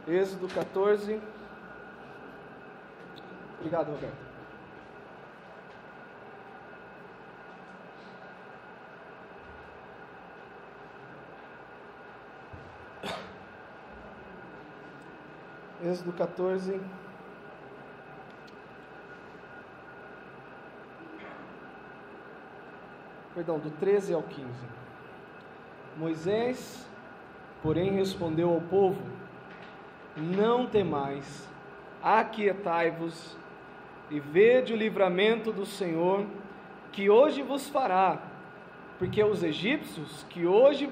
Êxodo 14. Obrigado, Roberto. Êxodo 14. Perdão, do 13 ao 15. Moisés, porém, respondeu ao povo: não temais, aquietai-vos e vede o livramento do Senhor, que hoje vos fará, porque os egípcios que hoje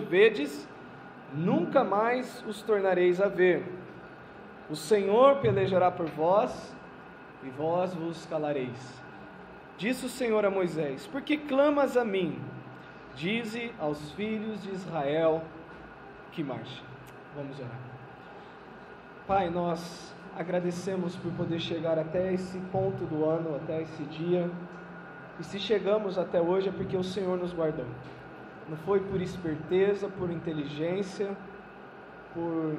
vedes, nunca mais os tornareis a ver. O Senhor pelejará por vós, e vós vos calareis. Disse o Senhor a Moisés: por que clamas a mim? Dize aos filhos de Israel que marchem. Vamos orar. Pai, nós agradecemos por poder chegar até esse ponto do ano, até esse dia. E se chegamos até hoje é porque o Senhor nos guardou. Não foi por esperteza, por inteligência, por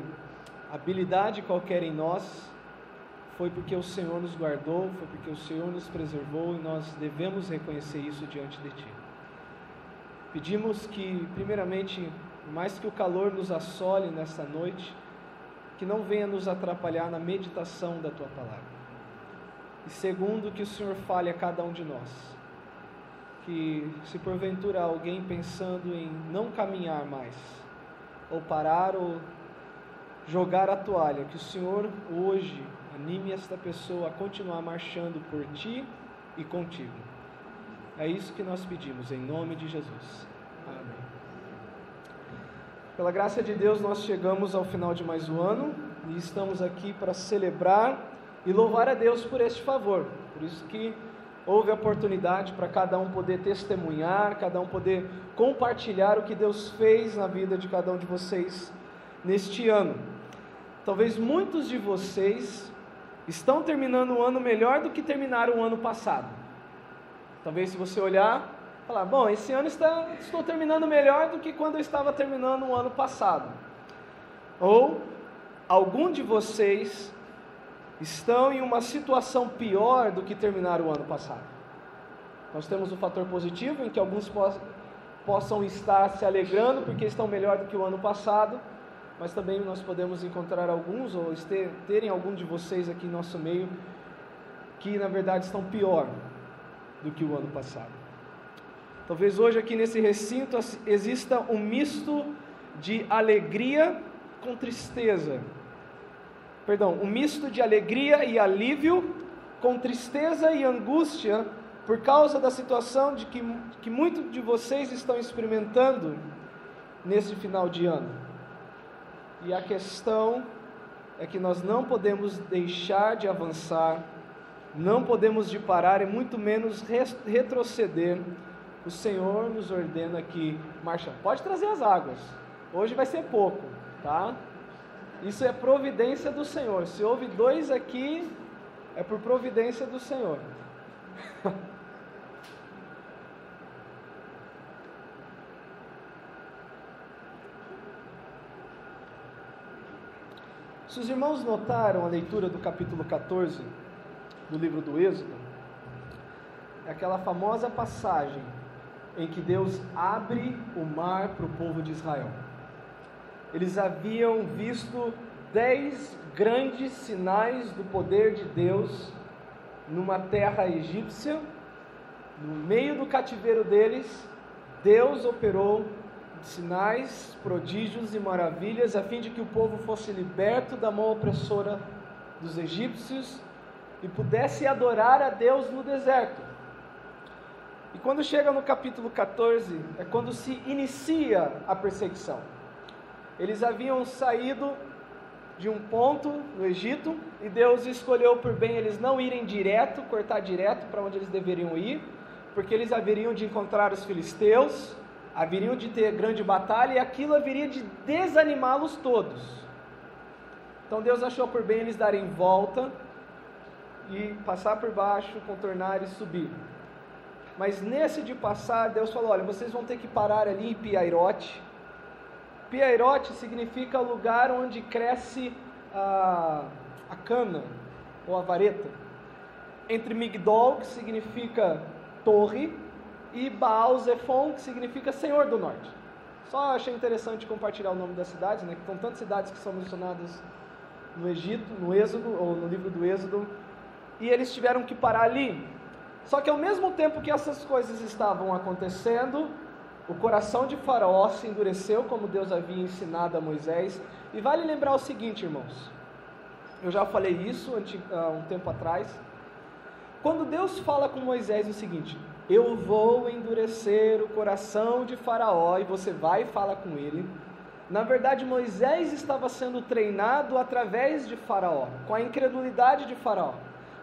habilidade qualquer em nós. Foi porque o Senhor nos guardou, foi porque o Senhor nos preservou, e nós devemos reconhecer isso diante de Ti. Pedimos que, primeiramente, mais que o calor nos assole nesta noite, que não venha nos atrapalhar na meditação da Tua palavra. E segundo, que o Senhor fale a cada um de nós. Que se porventura alguém pensando em não caminhar mais, ou parar, ou jogar a toalha, que o Senhor hoje anime esta pessoa a continuar marchando por Ti e contigo. É isso que nós pedimos, em nome de Jesus. Amém. Pela graça de Deus, nós chegamos ao final de mais um ano e estamos aqui para celebrar e louvar a Deus por este favor. Por isso que houve a oportunidade para cada um poder testemunhar, cada um poder compartilhar o que Deus fez na vida de cada um de vocês neste ano. Talvez muitos de vocês estão terminando o ano melhor do que terminaram o ano passado. Talvez se você olhar, falar, bom, esse ano estou terminando melhor do que quando eu estava terminando o ano passado. Ou algum de vocês estão em uma situação pior do que terminaram o ano passado. Nós temos o fator positivo, em que alguns possam estar se alegrando porque estão melhor do que o ano passado, mas também nós podemos encontrar alguns, ou terem algum de vocês aqui em nosso meio, que na verdade estão pior do que o ano passado. Talvez hoje aqui nesse recinto exista um misto de alegria com tristeza. Um misto de alegria e alívio com tristeza e angústia por causa da situação de que muitos de vocês estão experimentando nesse final de ano. E a questão é que nós não podemos deixar de avançar, não podemos de parar e muito menos retroceder. O Senhor nos ordena que, marcha, pode trazer as águas, hoje vai ser pouco, tá? Isso é providência do Senhor. Se houve 2 aqui, é por providência do Senhor. Se os irmãos notaram a leitura do capítulo 14 do livro do Êxodo, é aquela famosa passagem em que Deus abre o mar para o povo de Israel. Eles haviam visto 10 grandes sinais do poder de Deus numa terra egípcia. No meio do cativeiro deles, Deus operou sinais, prodígios e maravilhas a fim de que o povo fosse liberto da mão opressora dos egípcios e pudesse adorar a Deus no deserto. E quando chega no capítulo 14, é quando se inicia a perseguição. Eles haviam saído de um ponto no Egito e Deus escolheu por bem eles não irem direto, cortar direto para onde eles deveriam ir, porque eles haveriam de encontrar os filisteus, haveriam de ter grande batalha e aquilo haveria de desanimá-los todos. Então Deus achou por bem eles darem volta e passar por baixo, contornar e subir. Mas nesse de passar, Deus falou, olha, vocês vão ter que parar ali em Piairote, Piairote significa lugar onde cresce a cana ou a vareta. Entre Migdol, que significa torre, e Baal Zephon, que significa Senhor do Norte. Só achei interessante compartilhar o nome das cidades, né? Que são tantas cidades que são mencionadas no Egito, no Êxodo, ou no livro do Êxodo, e eles tiveram que parar ali. Só que ao mesmo tempo que essas coisas estavam acontecendo, o coração de Faraó se endureceu, como Deus havia ensinado a Moisés. E vale lembrar o seguinte, irmãos, eu já falei isso há um tempo atrás. Quando Deus fala com Moisés o seguinte: eu vou endurecer o coração de Faraó e você vai falar com ele. Na verdade, Moisés estava sendo treinado através de Faraó, com a incredulidade de Faraó.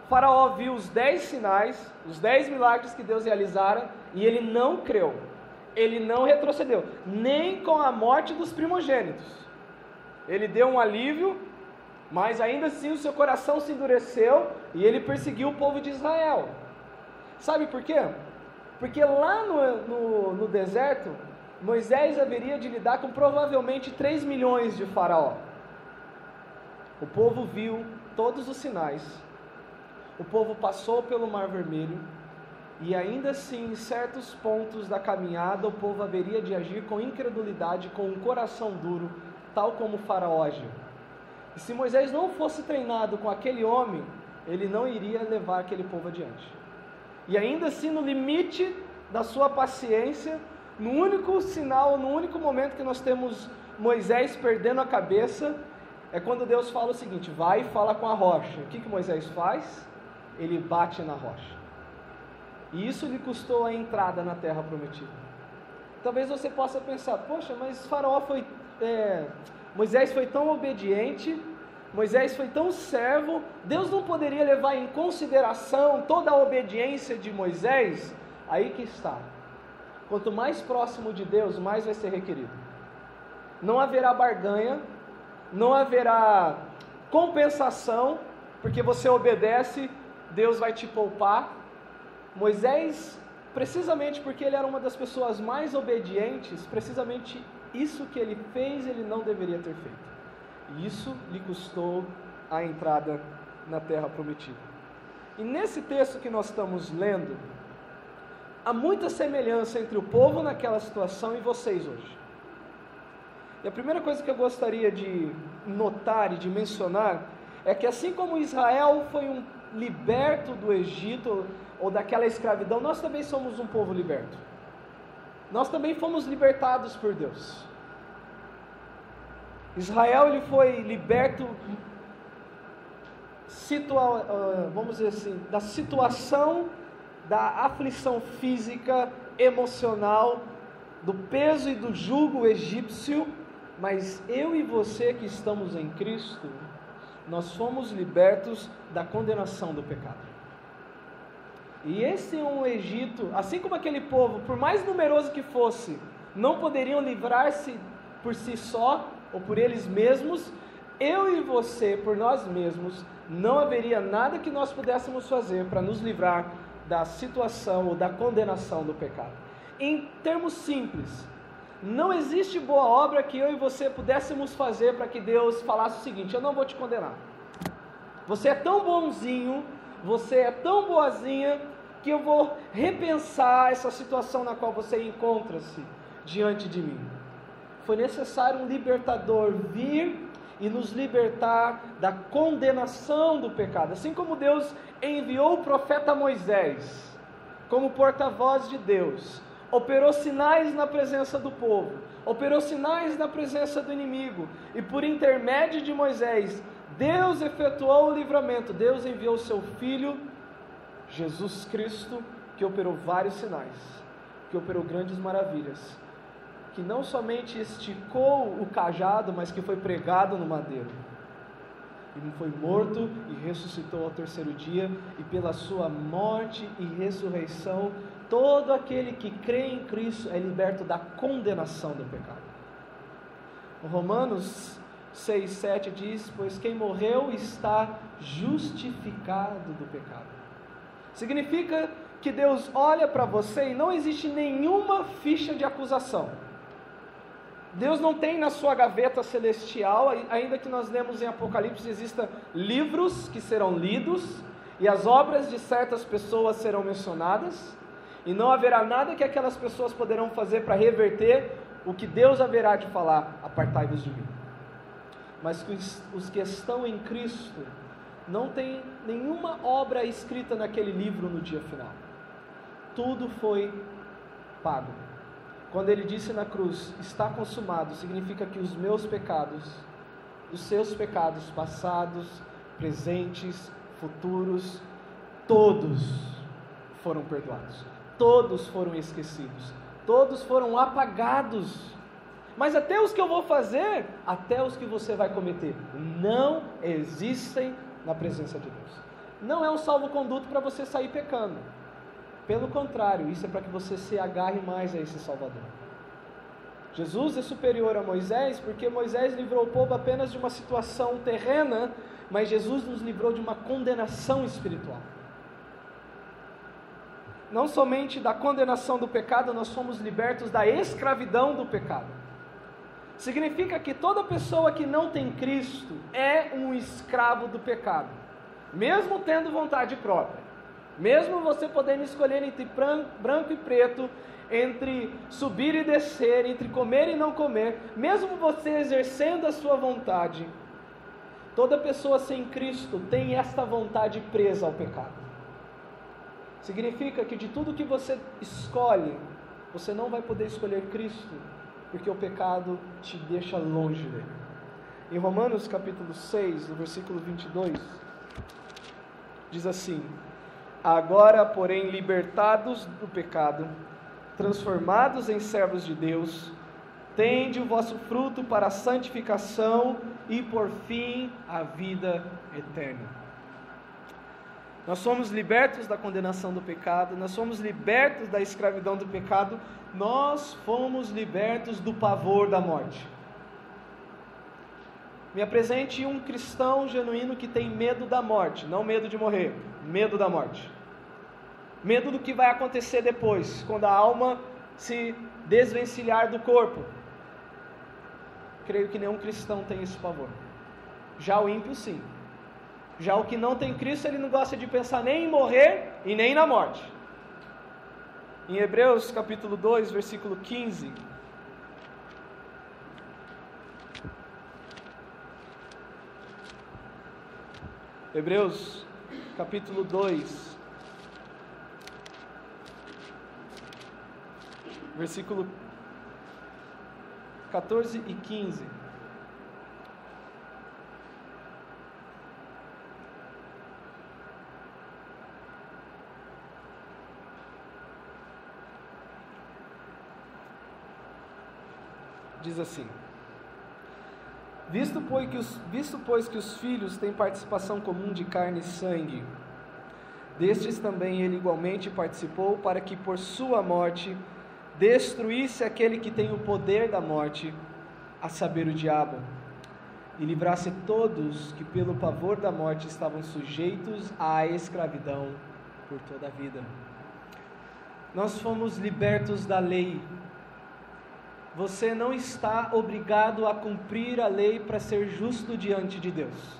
Faraó viu os 10 sinais, os 10 milagres que Deus realizara, e ele não creu. Ele não retrocedeu, nem com a morte dos primogênitos. Ele deu um alívio, mas ainda assim o seu coração se endureceu e ele perseguiu o povo de Israel. Sabe por quê? Porque lá no deserto, Moisés haveria de lidar com provavelmente 3 milhões de Faraó. O povo viu todos os sinais, o povo passou pelo Mar Vermelho, e ainda assim, em certos pontos da caminhada, o povo haveria de agir com incredulidade, com um coração duro, tal como o Faraó agiu. E se Moisés não fosse treinado com aquele homem, ele não iria levar aquele povo adiante. E ainda assim, no limite da sua paciência, no único sinal, no único momento que nós temos Moisés perdendo a cabeça, é quando Deus fala o seguinte: vai e fala com a rocha. O que Moisés faz? Ele bate na rocha. E isso lhe custou a entrada na terra prometida. Talvez você possa pensar: poxa, mas Moisés foi tão obediente, Moisés foi tão servo, Deus não poderia levar em consideração toda a obediência de Moisés? Aí que está. Quanto mais próximo de Deus, mais vai ser requerido. Não haverá barganha, não haverá compensação, porque você obedece, Deus vai te poupar. Moisés, precisamente porque ele era uma das pessoas mais obedientes, precisamente isso que ele fez, ele não deveria ter feito. E isso lhe custou a entrada na terra prometida. E nesse texto que nós estamos lendo, há muita semelhança entre o povo naquela situação e vocês hoje. E a primeira coisa que eu gostaria de notar e de mencionar é que assim como Israel foi liberto do Egito ou daquela escravidão, nós também somos um povo liberto. Nós também fomos libertados por Deus. Israel ele foi liberto, vamos dizer assim, da situação da aflição física, emocional, do peso e do jugo egípcio, mas eu e você que estamos em Cristo, nós fomos libertos da condenação do pecado. E esse é um Egito, assim como aquele povo, por mais numeroso que fosse, não poderiam livrar-se por si só, ou por eles mesmos, eu e você, por nós mesmos, não haveria nada que nós pudéssemos fazer para nos livrar da situação ou da condenação do pecado. Em termos simples, não existe boa obra que eu e você pudéssemos fazer para que Deus falasse o seguinte: eu não vou te condenar. Você é tão bonzinho, você é tão boazinha, que eu vou repensar essa situação na qual você encontra-se diante de mim. Foi necessário um libertador vir e nos libertar da condenação do pecado. Assim como Deus enviou o profeta Moisés como porta-voz de Deus, operou sinais na presença do povo, operou sinais na presença do inimigo, e por intermédio de Moisés, Deus efetuou o livramento. Deus enviou o seu Filho, Jesus Cristo, que operou vários sinais, que operou grandes maravilhas, que não somente esticou o cajado, mas que foi pregado no madeiro, e foi morto e ressuscitou ao terceiro dia, e pela sua morte e ressurreição, todo aquele que crê em Cristo é liberto da condenação do pecado. Romanos 6,7 diz: pois quem morreu está justificado do pecado. Significa que Deus olha para você e não existe nenhuma ficha de acusação. Deus não tem na sua gaveta celestial, ainda que nós lemos em Apocalipse, existam livros que serão lidos, e as obras de certas pessoas serão mencionadas, e não haverá nada que aquelas pessoas poderão fazer para reverter o que Deus haverá de falar: apartai-vos de mim. Mas os que estão em Cristo não tem nenhuma obra escrita naquele livro no dia final. Tudo foi pago. Quando ele disse na cruz, está consumado, significa que os meus pecados, os seus pecados passados, presentes, futuros, todos foram perdoados, todos foram esquecidos, todos foram apagados. Mas até os que eu vou fazer, até os que você vai cometer, não existem na presença de Deus. Não é um salvo-conduto para você sair pecando. Pelo contrário, isso é para que você se agarre mais a esse Salvador. Jesus é superior a Moisés, porque Moisés livrou o povo apenas de uma situação terrena, mas Jesus nos livrou de uma condenação espiritual. Não somente da condenação do pecado, nós somos libertos da escravidão do pecado. Significa que toda pessoa que não tem Cristo é um escravo do pecado, mesmo tendo vontade própria. Mesmo você podendo escolher entre branco e preto, entre subir e descer, entre comer e não comer, mesmo você exercendo a sua vontade, toda pessoa sem Cristo tem esta vontade presa ao pecado. Significa que de tudo que você escolhe, você não vai poder escolher Cristo, porque o pecado te deixa longe dele. Em Romanos capítulo 6, no versículo 22, diz assim: agora, porém, libertados do pecado, transformados em servos de Deus, tende o vosso fruto para a santificação e, por fim, a vida eterna. Nós somos libertos da condenação do pecado, nós somos libertos da escravidão do pecado, nós fomos libertos do pavor da morte. Me apresente um cristão genuíno que tem medo da morte, não medo de morrer, medo da morte. Medo do que vai acontecer depois, quando a alma se desvencilhar do corpo. Creio que nenhum cristão tem esse pavor. Já o ímpio, sim. Já o que não tem Cristo, ele não gosta de pensar nem em morrer e nem na morte. Em Hebreus capítulo 2, versículo 15... Hebreus capítulo 2, versículo 14 e 15. Diz assim: Visto, pois, que os filhos têm participação comum de carne e sangue, destes também ele igualmente participou, para que por sua morte destruísse aquele que tem o poder da morte, a saber, o diabo, e livrasse todos que pelo pavor da morte estavam sujeitos à escravidão por toda a vida. Nós fomos libertos da lei. Você não está obrigado a cumprir a lei para ser justo diante de Deus.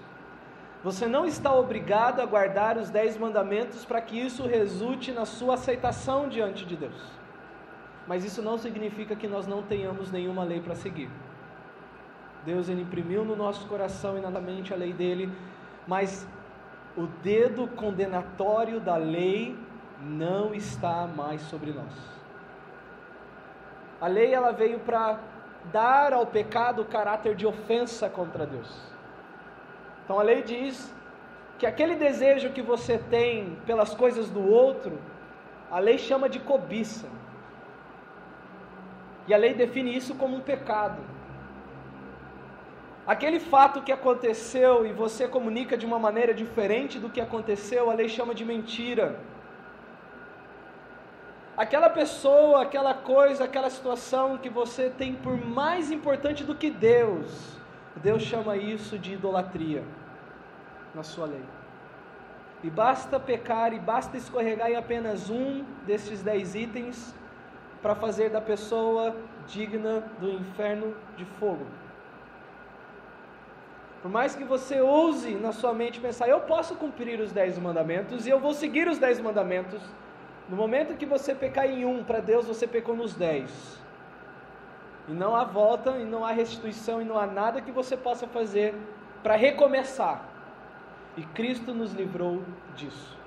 Você não está obrigado a guardar os 10 mandamentos para que isso resulte na sua aceitação diante de Deus. Mas isso não significa que nós não tenhamos nenhuma lei para seguir. Deus, ele imprimiu no nosso coração e na mente a lei dele, mas o dedo condenatório da lei não está mais sobre nós. A lei, ela veio para dar ao pecado o caráter de ofensa contra Deus. Então a lei diz que aquele desejo que você tem pelas coisas do outro, a lei chama de cobiça. E a lei define isso como um pecado. Aquele fato que aconteceu e você comunica de uma maneira diferente do que aconteceu, a lei chama de mentira. Aquela pessoa, aquela coisa, aquela situação que você tem por mais importante do que Deus, Deus chama isso de idolatria na sua lei. E basta pecar e basta escorregar em apenas um desses 10 itens, para fazer da pessoa digna do inferno de fogo. Por mais que você ouse na sua mente pensar, eu posso cumprir os 10 mandamentos e eu vou seguir os 10 mandamentos, no momento que você pecar em um, para Deus você pecou nos 10. E não há volta, e não há restituição, e não há nada que você possa fazer para recomeçar. E Cristo nos livrou disso.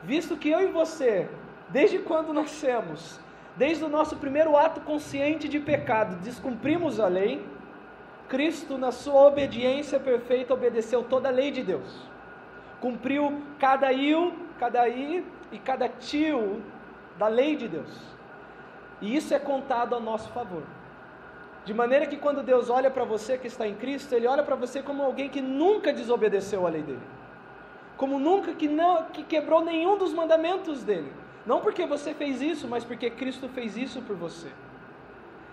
Visto que eu e você, desde quando nascemos, desde o nosso primeiro ato consciente de pecado, descumprimos a lei, Cristo, na sua obediência perfeita, obedeceu toda a lei de Deus. Cumpriu cada i e cada tio da lei de Deus. E isso é contado a nosso favor. De maneira que quando Deus olha para você que está em Cristo, Ele olha para você como alguém que nunca desobedeceu a lei dEle. Como nunca que quebrou nenhum dos mandamentos dEle. Não porque você fez isso, mas porque Cristo fez isso por você.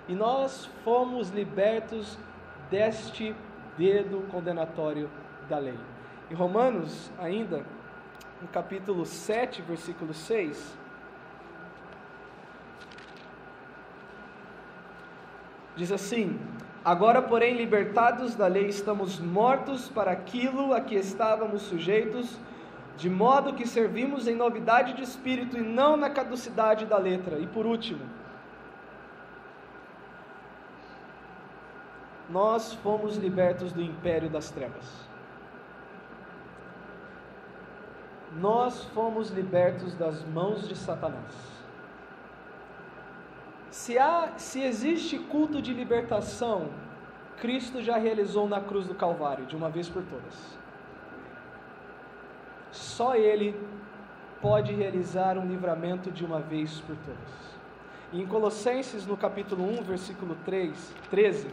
E nós fomos libertos deste dedo condenatório da lei. Em Romanos, ainda, no capítulo 7, versículo 6, diz assim: agora, porém, libertados da lei, estamos mortos para aquilo a que estávamos sujeitos, de modo que servimos em novidade de espírito e não na caducidade da letra. E por último, nós fomos libertos do império das trevas. Nós fomos libertos das mãos de Satanás. Se existe culto de libertação, Cristo já realizou na cruz do Calvário, de uma vez por todas. Só Ele pode realizar um livramento de uma vez por todas. E em Colossenses, no capítulo 1, versículo 13,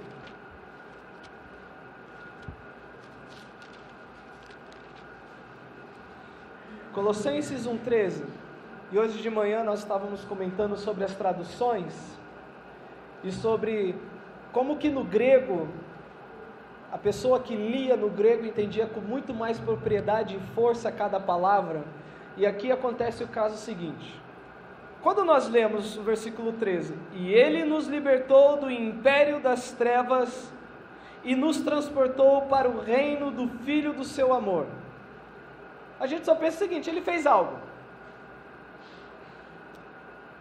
Colossenses 1,13, e hoje de manhã nós estávamos comentando sobre as traduções, e sobre como que no grego, a pessoa que lia no grego entendia com muito mais propriedade e força cada palavra, e aqui acontece o caso seguinte, quando nós lemos o versículo 13, e Ele nos libertou do império das trevas, e nos transportou para o reino do Filho do seu amor, a gente só pensa o seguinte, Ele fez algo,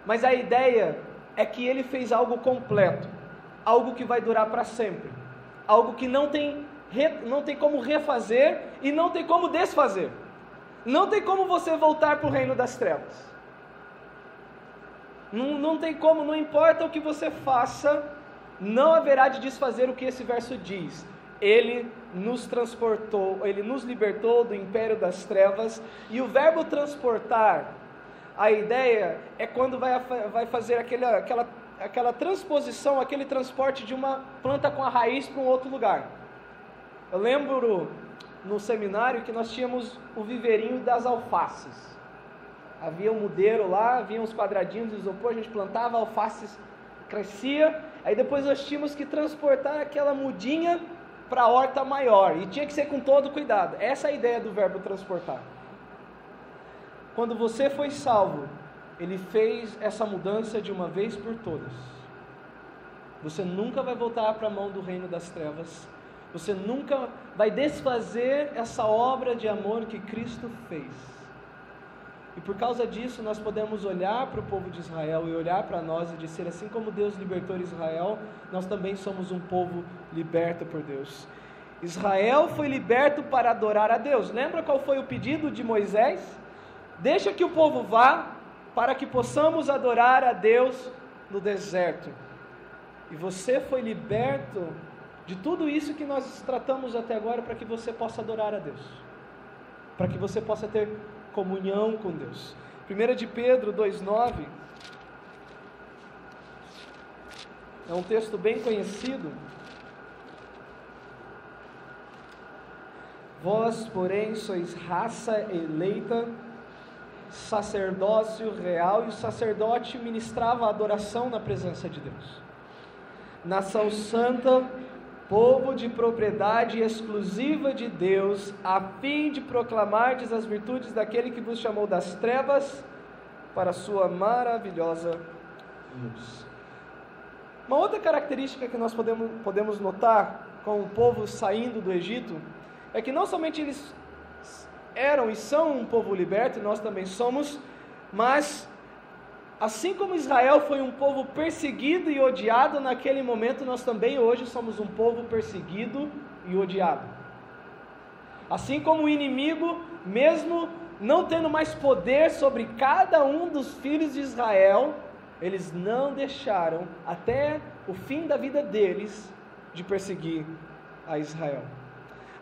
mas a ideia é que Ele fez algo completo, algo que vai durar para sempre, algo que não tem como refazer e não tem como desfazer, não tem como você voltar para o reino das trevas, não tem como, não importa o que você faça, não haverá de desfazer o que esse verso diz. Ele nos transportou, Ele nos libertou do império das trevas, e o verbo transportar, a ideia é quando vai fazer aquela transposição, aquele transporte de uma planta com a raiz para um outro lugar. Eu lembro no seminário que nós tínhamos o viveirinho das alfaces. Havia um mudeiro lá, havia uns quadradinhos de isopor, a gente plantava, alfaces crescia, aí depois nós tínhamos que transportar aquela mudinha para a horta maior, e tinha que ser com todo cuidado. Essa é a ideia do verbo transportar. Quando você foi salvo, Ele fez essa mudança de uma vez por todas. Você nunca vai voltar para a mão do reino das trevas, você nunca vai desfazer essa obra de amor que Cristo fez. E por causa disso nós podemos olhar para o povo de Israel e olhar para nós e dizer, assim como Deus libertou Israel, nós também somos um povo liberto por Deus. Israel foi liberto para adorar a Deus. Lembra qual foi o pedido de Moisés? Deixa que o povo vá, para que possamos adorar a Deus no deserto. E você foi liberto de tudo isso que nós tratamos até agora, para que você possa adorar a Deus, para que você possa ter comunhão com Deus. 1 de Pedro 2,9 é um texto bem conhecido. Vós, porém, sois raça eleita, sacerdócio real, e o sacerdote ministrava a adoração na presença de Deus. Nação santa, povo de propriedade exclusiva de Deus, a fim de proclamardes as virtudes daquele que vos chamou das trevas para a sua maravilhosa luz. Uma outra característica que nós podemos notar com o povo saindo do Egito é que não somente eles eram e são um povo liberto, e nós também somos, mas assim como Israel foi um povo perseguido e odiado naquele momento, nós também hoje somos um povo perseguido e odiado. Assim como o inimigo, mesmo não tendo mais poder sobre cada um dos filhos de Israel, eles não deixaram até o fim da vida deles de perseguir a Israel.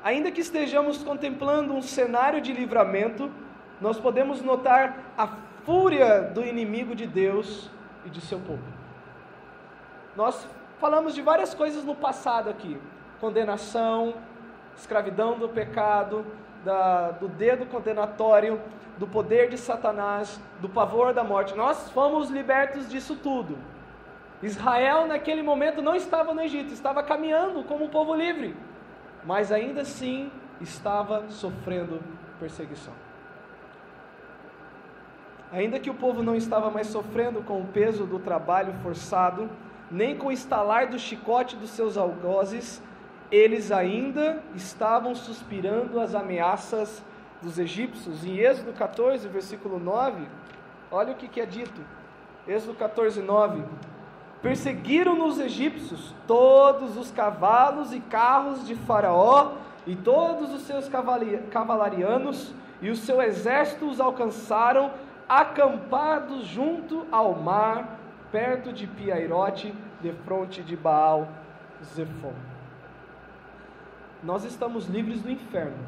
Ainda que estejamos contemplando um cenário de livramento, nós podemos notar a fúria do inimigo de Deus e de seu povo. Nós falamos de várias coisas no passado aqui: condenação, escravidão do pecado, do dedo condenatório, do poder de Satanás, do pavor da morte. Nós fomos libertos disso tudo. Israel naquele momento não estava no Egito, estava caminhando como um povo livre, mas ainda assim estava sofrendo perseguição. Ainda que o povo não estava mais sofrendo com o peso do trabalho forçado, nem com o estalar do chicote dos seus algozes, eles ainda estavam suspirando as ameaças dos egípcios. Em Êxodo 14, versículo 9, olha o que é dito. Êxodo 14, 9: perseguiram-nos os egípcios todos os cavalos e carros de Faraó e todos os seus cavalarianos, e o seu exército os alcançaram acampados junto ao mar, perto de Piairote, defronte de Baal-Zefon. Nós estamos livres do inferno,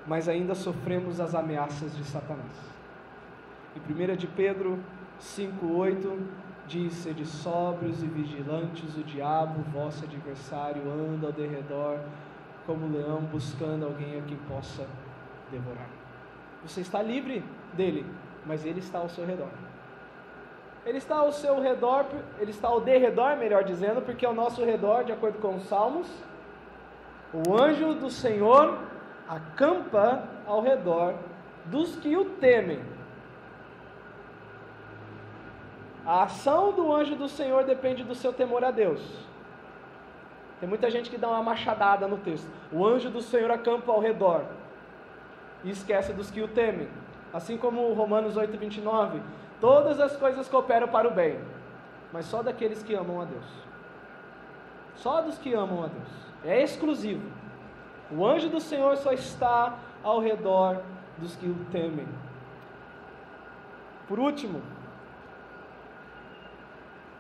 mas ainda sofremos as ameaças de Satanás. Em 1 de Pedro 5,8 diz: sede sóbrios e vigilantes, o diabo, vosso adversário, anda ao derredor como leão, buscando alguém a quem possa devorar. Você está livre dele, mas ele está ao seu redor. Ele está ao seu redor, ele está ao derredor, melhor dizendo, porque ao nosso redor, de acordo com os Salmos, o anjo do Senhor acampa ao redor dos que o temem. A ação do anjo do Senhor depende do seu temor a Deus. Tem muita gente que dá uma machadada no texto. O anjo do Senhor acampa ao redor e esquece dos que o temem. Assim como Romanos 8:29, todas as coisas cooperam para o bem, mas só daqueles que amam a Deus. Só dos que amam a Deus. É exclusivo. O anjo do Senhor só está ao redor dos que o temem. Por último,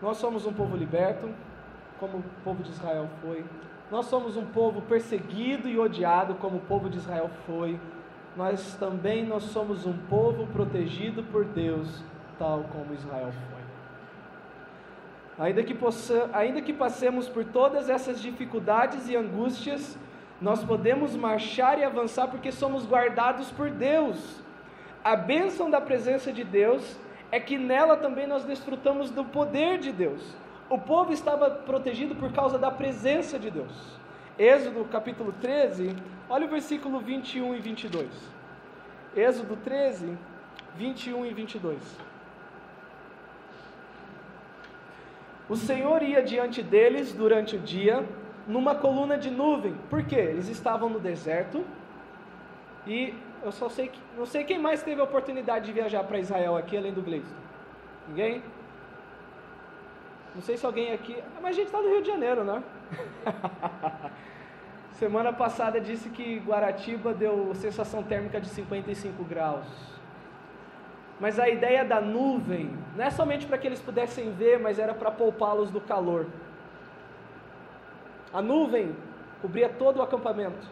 nós somos um povo liberto, como o povo de Israel foi. Nós somos um povo perseguido e odiado, como o povo de Israel foi. Nós somos um povo protegido por Deus, tal como Israel foi. Ainda que passemos por todas essas dificuldades e angústias, nós podemos marchar e avançar porque somos guardados por Deus. A bênção da presença de Deus é que nela também nós desfrutamos do poder de Deus. O povo estava protegido por causa da presença de Deus. Êxodo capítulo 13, olha o versículo 21 e 22. Êxodo 13, 21 e 22. O Senhor ia diante deles durante o dia, numa coluna de nuvem. Por quê? Eles estavam no deserto. E eu não sei quem mais teve a oportunidade de viajar para Israel aqui, além do Gleison. Ninguém? Não sei se alguém aqui... Mas a gente está no Rio de Janeiro, né? Semana passada disse que Guaratiba deu sensação térmica de 55 graus. Mas a ideia da nuvem não é somente para que eles pudessem ver, mas era para poupá-los do calor. A nuvem cobria todo o acampamento.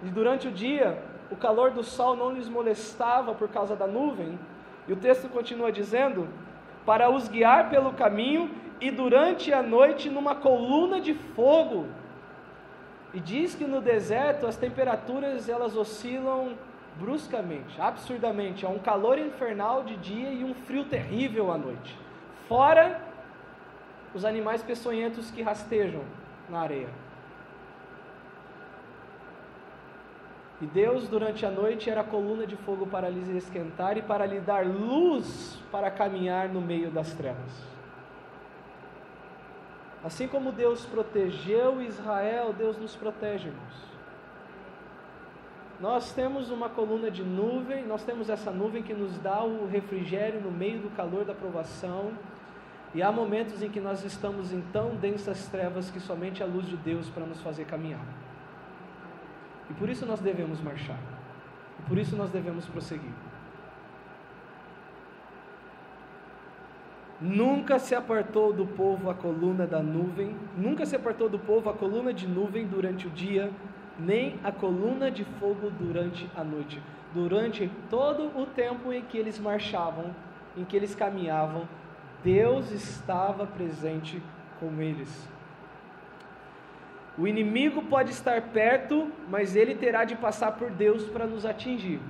E durante o dia, o calor do sol não lhes molestava por causa da nuvem. E o texto continua dizendo: para os guiar pelo caminho, e durante a noite numa coluna de fogo. E diz que no deserto as temperaturas elas oscilam bruscamente, absurdamente. Há um calor infernal de dia e um frio terrível à noite. Fora os animais peçonhentos que rastejam na areia. E Deus, durante a noite, era a coluna de fogo para lhes esquentar e para lhe dar luz para caminhar no meio das trevas. Assim como Deus protegeu Israel, Deus nos protege, irmãos. Nós temos uma coluna de nuvem, nós temos essa nuvem que nos dá o refrigério no meio do calor da provação. E há momentos em que nós estamos em tão densas trevas que somente a luz de Deus para nos fazer caminhar. E por isso nós devemos marchar. E por isso nós devemos prosseguir. Nunca se apartou do povo a coluna da nuvem, nunca se apartou do povo a coluna de nuvem durante o dia, nem a coluna de fogo durante a noite. Durante todo o tempo em que eles marchavam, em que eles caminhavam, Deus estava presente com eles. O inimigo pode estar perto, mas ele terá de passar por Deus para nos atingir.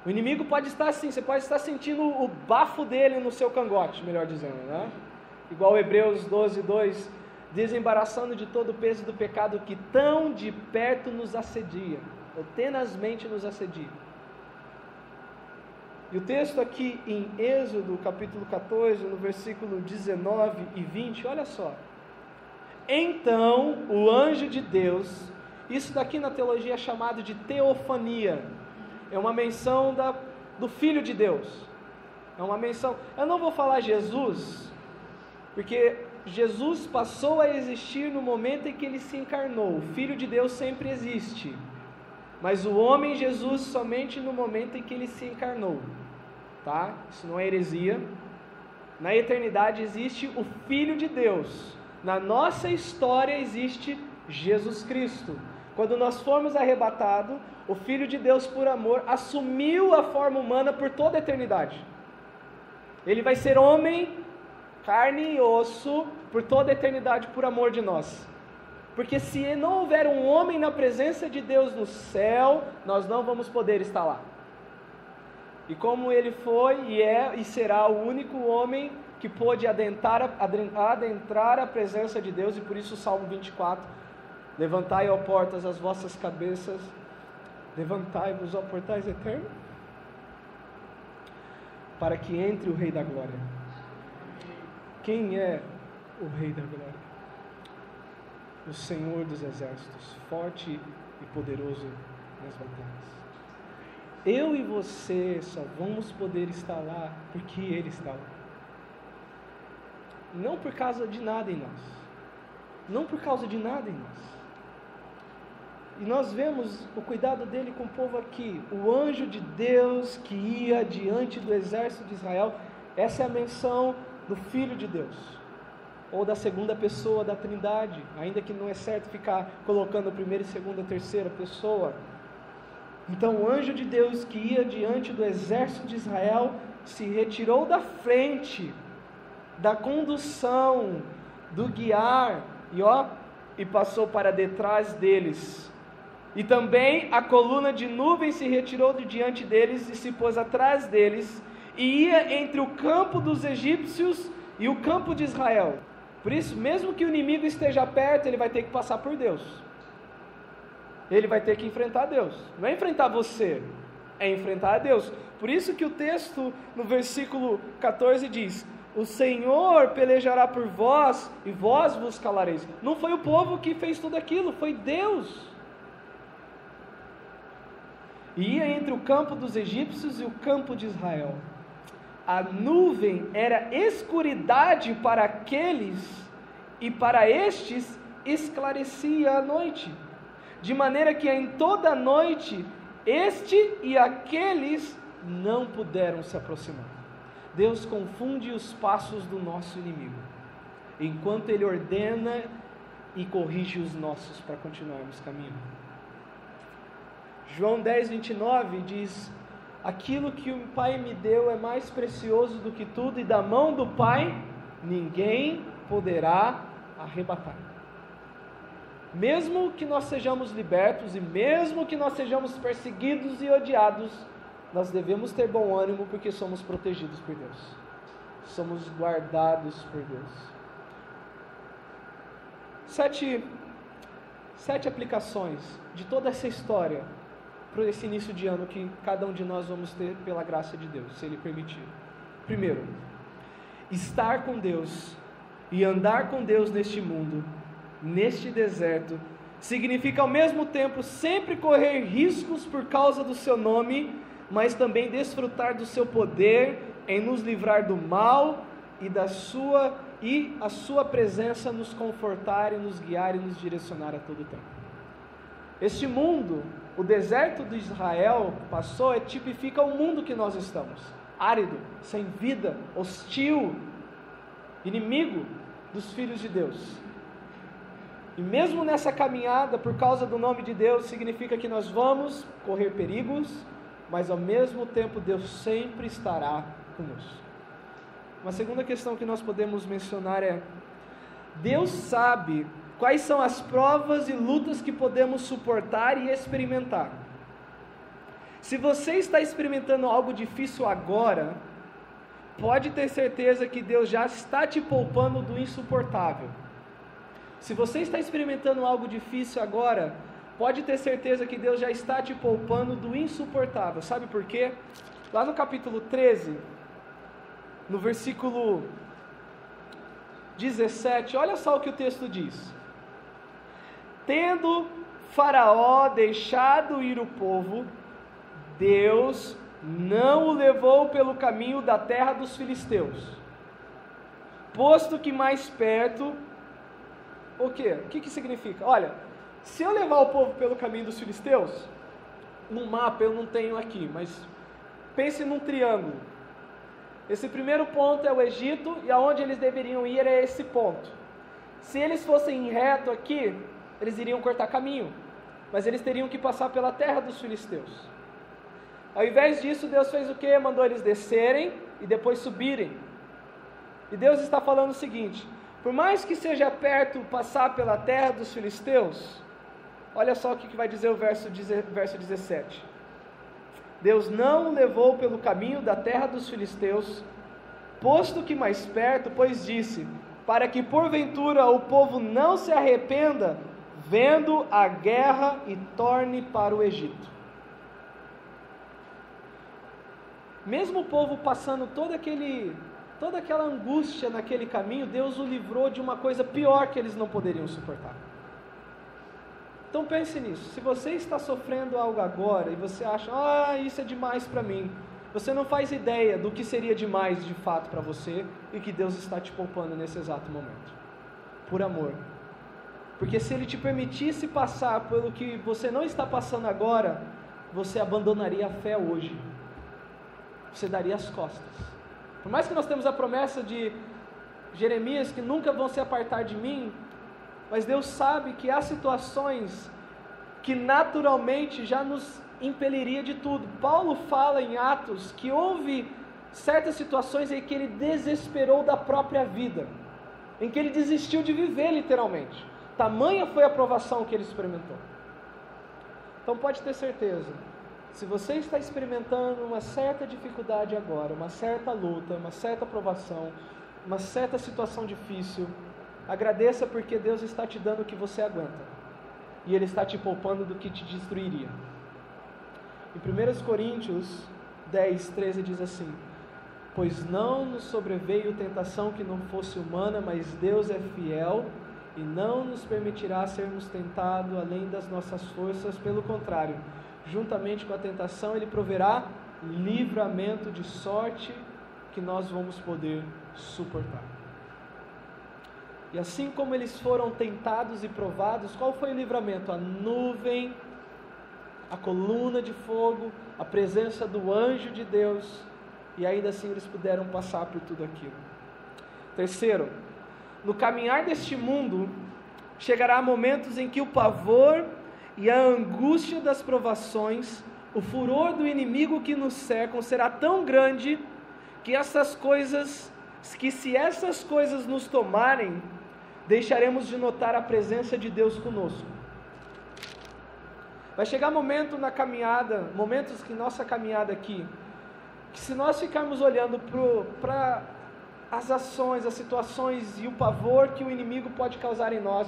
O inimigo pode estar assim, você pode estar sentindo o bafo dele no seu cangote, melhor dizendo, né? Igual Hebreus 12:2, desembaraçando de todo o peso do pecado que tão de perto nos assedia, ou tenazmente nos assedia. E o texto aqui em Êxodo, capítulo 14, no versículo 19 e 20, olha só. Então, o anjo de Deus, isso daqui na teologia é chamado de teofania, é uma menção do Filho de Deus, é uma menção, eu não vou falar Jesus, porque Jesus passou a existir no momento em que ele se encarnou, o Filho de Deus sempre existe, mas o homem Jesus somente no momento em que ele se encarnou, tá? Isso não é heresia. Na eternidade existe o Filho de Deus. Na nossa história existe Jesus Cristo. Quando nós formos arrebatados, o Filho de Deus por amor assumiu a forma humana por toda a eternidade. Ele vai ser homem, carne e osso, por toda a eternidade por amor de nós. Porque se não houver um homem na presença de Deus no céu, nós não vamos poder estar lá. E como ele foi e é e será o único homem que pôde adentrar a presença de Deus, e por isso o Salmo 24, levantai, ó portas, as vossas cabeças, levantai-vos, ó portais eternos, para que entre o Rei da Glória. Quem é o Rei da Glória? O Senhor dos Exércitos, forte e poderoso nas batalhas. Eu e você só vamos poder estar lá porque Ele está lá. Não por causa de nada em nós. Não por causa de nada em nós. E nós vemos o cuidado dele com o povo aqui. O anjo de Deus que ia diante do exército de Israel. Essa é a menção do Filho de Deus. Ou da segunda pessoa da Trindade. Ainda que não é certo ficar colocando a primeira, segunda, terceira pessoa. Então o anjo de Deus que ia diante do exército de Israel se retirou da frente, da condução, do guiar, e passou para detrás deles. E também a coluna de nuvem se retirou de diante deles e se pôs atrás deles, e ia entre o campo dos egípcios e o campo de Israel. Por isso, mesmo que o inimigo esteja perto, ele vai ter que passar por Deus. Ele vai ter que enfrentar Deus. Não é enfrentar você, é enfrentar a Deus. Por isso que o texto no versículo 14 diz: o Senhor pelejará por vós e vós vos calareis. Não foi o povo que fez tudo aquilo, foi Deus. E ia entre o campo dos egípcios e o campo de Israel. A nuvem era escuridade para aqueles, e para estes esclarecia a noite. De maneira que em toda a noite, este e aqueles não puderam se aproximar. Deus confunde os passos do nosso inimigo, enquanto Ele ordena e corrige os nossos para continuarmos caminhando. João 10:29 diz: aquilo que o Pai me deu é mais precioso do que tudo, e da mão do Pai ninguém poderá arrebatar. Mesmo que nós sejamos libertos e mesmo que nós sejamos perseguidos e odiados, nós devemos ter bom ânimo porque somos protegidos por Deus. Somos guardados por Deus. 7 aplicações de toda essa história para esse início de ano que cada um de nós vamos ter pela graça de Deus, se Ele permitir. Primeiro, estar com Deus e andar com Deus neste mundo, neste deserto, significa ao mesmo tempo sempre correr riscos por causa do seu nome, mas também desfrutar do seu poder em nos livrar do mal e a sua presença nos confortar e nos guiar e nos direcionar a todo tempo. Este mundo, o deserto de Israel passou, tipifica o mundo que nós estamos, árido, sem vida, hostil, inimigo dos filhos de Deus. E mesmo nessa caminhada, por causa do nome de Deus, significa que nós vamos correr perigos, mas ao mesmo tempo Deus sempre estará conosco. Uma segunda questão que nós podemos mencionar é: Deus sabe quais são as provas e lutas que podemos suportar e experimentar. Se você está experimentando algo difícil agora, pode ter certeza que Deus já está te poupando do insuportável. Se você está experimentando algo difícil agora, pode ter certeza que Deus já está te poupando do insuportável. Sabe por quê? Lá no capítulo 13, no versículo 17, olha só o que o texto diz: tendo Faraó deixado ir o povo, Deus não o levou pelo caminho da terra dos filisteus, posto que mais perto... O quê? O que significa? Olha, se eu levar o povo pelo caminho dos filisteus, no mapa eu não tenho aqui, mas pense num triângulo. Esse primeiro ponto é o Egito, e aonde eles deveriam ir é esse ponto. Se eles fossem reto aqui, eles iriam cortar caminho, mas eles teriam que passar pela terra dos filisteus. Ao invés disso, Deus fez o quê? Mandou eles descerem e depois subirem. E Deus está falando o seguinte: por mais que seja perto passar pela terra dos filisteus, olha só o que vai dizer o verso 17. Deus não o levou pelo caminho da terra dos filisteus, posto que mais perto, pois disse, para que porventura o povo não se arrependa, vendo a guerra e torne para o Egito. Mesmo o povo passando toda aquela angústia naquele caminho, Deus o livrou de uma coisa pior que eles não poderiam suportar. Então pense nisso. Se você está sofrendo algo agora e você acha, isso é demais para mim, você não faz ideia do que seria demais de fato para você e que Deus está te poupando nesse exato momento, por amor. Porque se Ele te permitisse passar pelo que você não está passando agora, você abandonaria a fé hoje, você daria as costas. Por mais que nós temos a promessa de Jeremias que nunca vão se apartar de mim, mas Deus sabe que há situações que naturalmente já nos impeliria de tudo. Paulo fala em Atos que houve certas situações em que ele desesperou da própria vida, em que ele desistiu de viver literalmente. Tamanha foi a provação que ele experimentou. Então pode ter certeza, se você está experimentando uma certa dificuldade agora, uma certa luta, uma certa provação, uma certa situação difícil, agradeça porque Deus está te dando o que você aguenta. E Ele está te poupando do que te destruiria. Em 1 Coríntios 10, 13 diz assim: pois não nos sobreveio tentação que não fosse humana, mas Deus é fiel e não nos permitirá sermos tentados além das nossas forças. Pelo contrário, juntamente com a tentação Ele proverá livramento de sorte que nós vamos poder suportar. E assim como eles foram tentados e provados, qual foi o livramento? A nuvem, a coluna de fogo, a presença do anjo de Deus, e ainda assim eles puderam passar por tudo aquilo. Terceiro, no caminhar deste mundo, chegará momentos em que o pavor e a angústia das provações, o furor do inimigo que nos cercam será tão grande que se essas coisas nos tomarem, deixaremos de notar a presença de Deus conosco. Vai chegar momento na caminhada, momentos que nossa caminhada aqui, que se nós ficarmos olhando para as ações, as situações e o pavor que o inimigo pode causar em nós,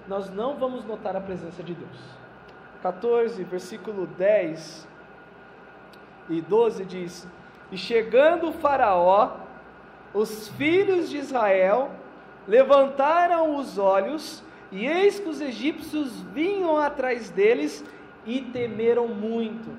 nós não vamos notar a presença de Deus. 14, versículo 10 e 12 diz: E chegando o Faraó, os filhos de Israel levantaram os olhos, e eis que os egípcios vinham atrás deles, e temeram muito.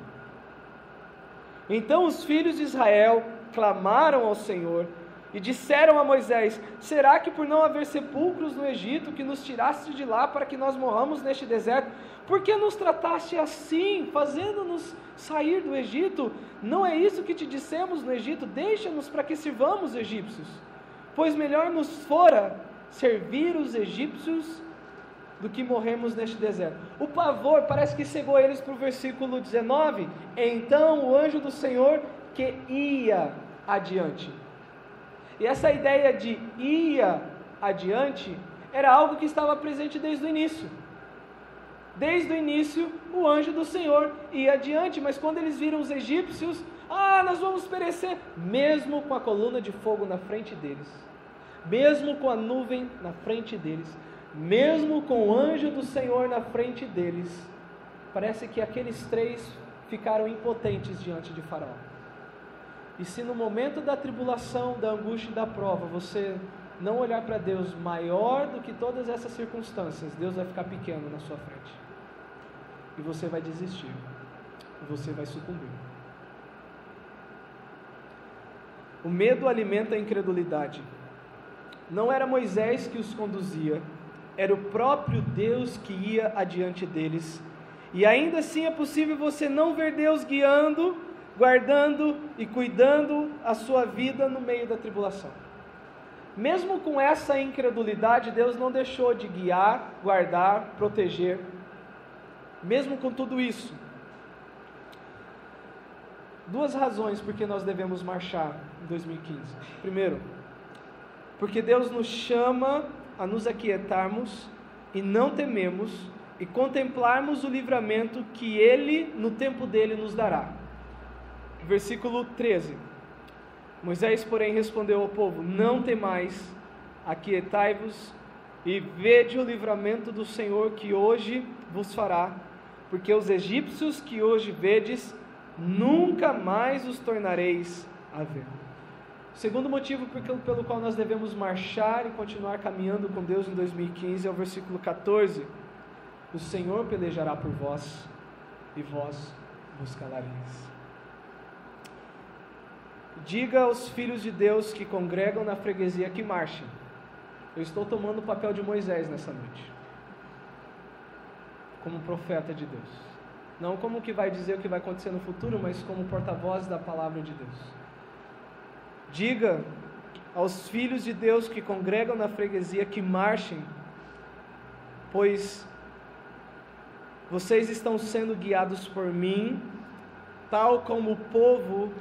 Então os filhos de Israel clamaram ao Senhor, e disseram a Moisés: será que por não haver sepulcros no Egito, que nos tiraste de lá para que nós morramos neste deserto? Por que nos trataste assim, fazendo-nos sair do Egito? Não é isso que te dissemos no Egito? Deixa-nos para que sirvamos os egípcios. Pois melhor nos fora servir os egípcios do que morrermos neste deserto. O pavor parece que cegou eles para o versículo 19. Então o anjo do Senhor que ia adiante. E essa ideia de ia adiante era algo que estava presente desde o início. Desde o início, o anjo do Senhor ia adiante, mas quando eles viram os egípcios, nós vamos perecer, mesmo com a coluna de fogo na frente deles, mesmo com a nuvem na frente deles, mesmo com o anjo do Senhor na frente deles, parece que aqueles três ficaram impotentes diante de Faraó. E se no momento da tribulação, da angústia e da prova, você não olhar para Deus maior do que todas essas circunstâncias, Deus vai ficar pequeno na sua frente. E você vai desistir. E você vai sucumbir. O medo alimenta a incredulidade. Não era Moisés que os conduzia, era o próprio Deus que ia adiante deles. E ainda assim é possível você não ver Deus guiando, guardando e cuidando a sua vida no meio da tribulação. Mesmo com essa incredulidade, Deus não deixou de guiar, guardar, proteger. Mesmo com tudo isso, duas razões por que nós devemos marchar em 2015. Primeiro, porque Deus nos chama a nos aquietarmos e não tememos e contemplarmos o livramento que Ele, no tempo dele, nos dará. Versículo 13. Moisés, porém, respondeu ao povo: não temais, aquietai-vos e vede o livramento do Senhor que hoje vos fará, porque os egípcios que hoje vedes, nunca mais os tornareis a ver. O segundo motivo pelo qual nós devemos marchar e continuar caminhando com Deus em 2015 é o versículo 14. O Senhor pelejará por vós, e vós vos calareis. Diga aos filhos de Deus que congregam na freguesia que marchem. Eu estou tomando o papel de Moisés nessa noite, como profeta de Deus, não como que vai dizer o que vai acontecer no futuro, mas como porta-voz da palavra de Deus. Diga aos filhos de Deus que congregam na freguesia que marchem, pois vocês estão sendo guiados por mim, tal como o povo,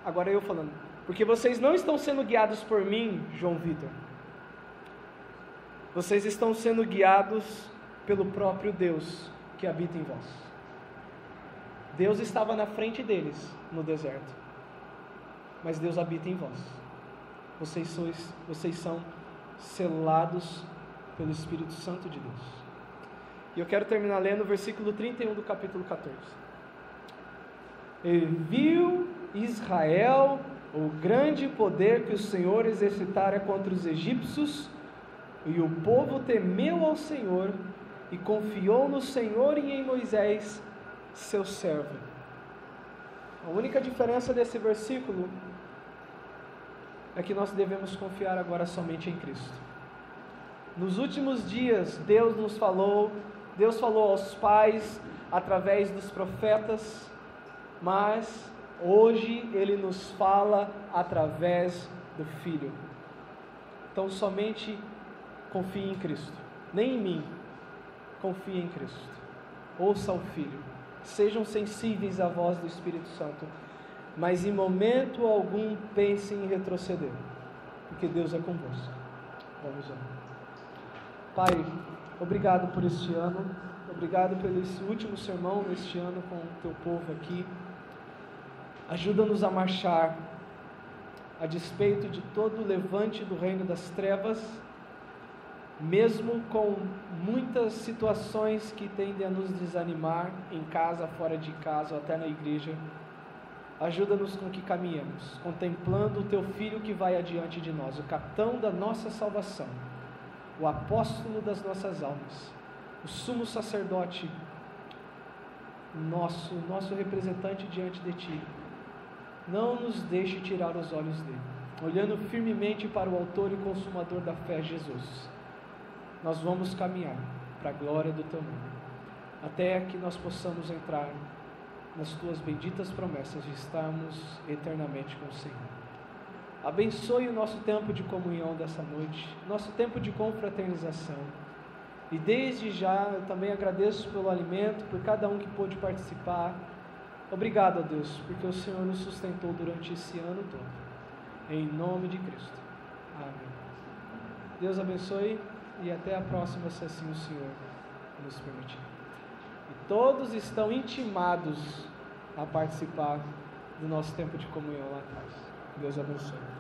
agora eu falando, porque vocês não estão sendo guiados por mim, João Vitor, vocês estão sendo guiados pelo próprio Deus que habita em vós. Deus estava na frente deles no deserto, mas Deus habita em vós. Vocês são selados pelo Espírito Santo de Deus. E eu quero terminar lendo o versículo 31 do capítulo 14. E viu Israel o grande poder que o Senhor exercitara contra os egípcios, e o povo temeu ao Senhor e confiou no Senhor e em Moisés, seu servo. A única diferença desse versículo é que nós devemos confiar agora somente em Cristo. Nos últimos dias, Deus falou aos pais através dos profetas, mas hoje Ele nos fala através do Filho. Então somente confie em Cristo, nem em mim. Confie em Cristo, ouça o Filho, sejam sensíveis à voz do Espírito Santo, mas em momento algum pensem em retroceder, porque Deus é convosco. Vamos orar. Pai, obrigado por este ano, obrigado pelo esse último sermão neste ano com o teu povo aqui. Ajuda-nos a marchar a despeito de todo o levante do reino das trevas, mesmo com muitas situações que tendem a nos desanimar em casa, fora de casa ou até na igreja, ajuda-nos com que caminhamos, contemplando o Teu Filho que vai adiante de nós, o capitão da nossa salvação, o apóstolo das nossas almas, o sumo sacerdote, nosso representante diante de Ti. Não nos deixe tirar os olhos dele, olhando firmemente para o autor e consumador da fé, Jesus. Nós vamos caminhar para a glória do Teu nome, até que nós possamos entrar nas Tuas benditas promessas de estarmos eternamente com o Senhor. Abençoe o nosso tempo de comunhão dessa noite, nosso tempo de confraternização. E desde já eu também agradeço pelo alimento, por cada um que pôde participar. Obrigado a Deus, porque o Senhor nos sustentou durante esse ano todo. Em nome de Cristo. Amém. Deus abençoe e até a próxima, se assim o Senhor nos permitir. E todos estão intimados a participar do nosso tempo de comunhão lá atrás. Deus abençoe.